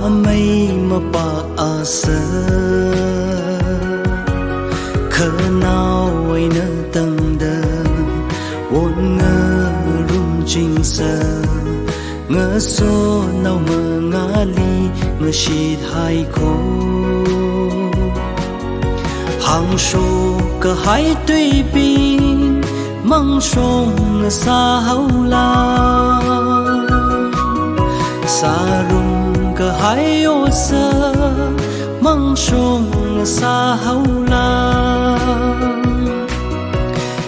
mây mà bạc sơ khờ nào ấy nơ tầng đờ ôn ngơ rung trình sơ ngơ số nào mơ ngã ly ngơ shít hai khô hàng số cơ hai tuy bình mong sông ngơ xa hậu la xa rung cơ hai ô sơ mong sông ngơ xa hậu la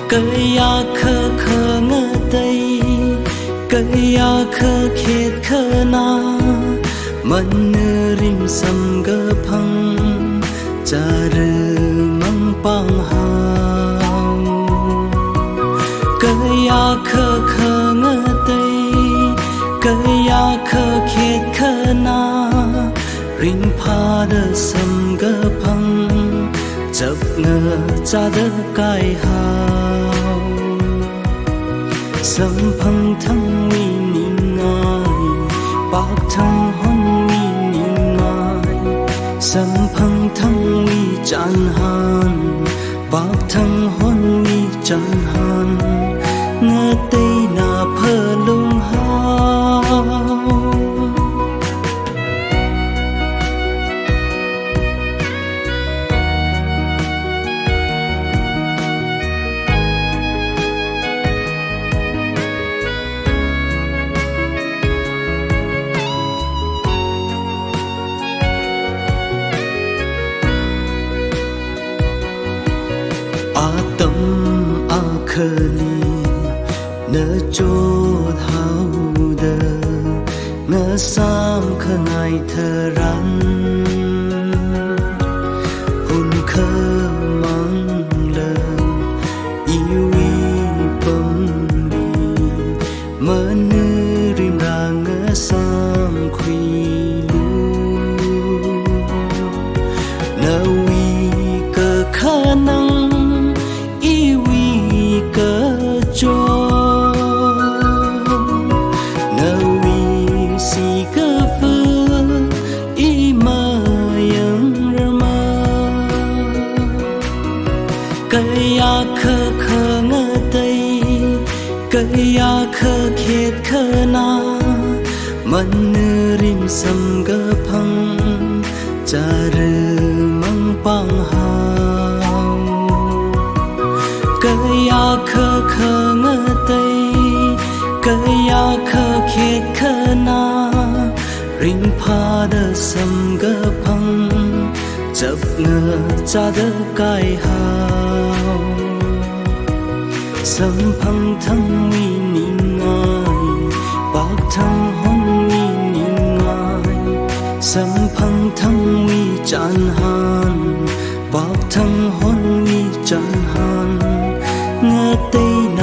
cây ya khơ khơ ngơ tây cây ya khơ khét khơ na man rim sam gơ phăng cha rư mang pang hao cây ya khơ khơ ngơ tây cây ya khơ khét khơ na rim pha đơ sam gơ phăng chập ngơ cha đơ kai hao sâm phăng thăng mi ninh ngài bạc thăng hôn mi ninh ngài sâm phăng thăng mi chan han bạc thăng hôn mi chan han ngơ tây na phơ lung hao tâm a khờ li nơ chô thao đơ nơ sam khờ ngài thơ rắn hôn khờ mang lơ yêu bấm đi mơ nư rim ra ngơ sam khuy lu nơ uy cơ khả năng cho nâu vi si cơ phơ y mơ yang rama cây ya khơ khơ ngơ tây cây ya khơ khét khơ na man rim sam gơ phăng cha rư mang pang hao cây ya khơ khơ ngơ tây cây ya khơ khét khơ na ring pha đơ sam gơ phăng chập ngơ cha đơ kai hao sam phăng thăng mi ninh ngài bạc thăng hôn mi ninh ngài sam phăng thăng mi chan han bạc thăng hôn mi chan han ngơ tây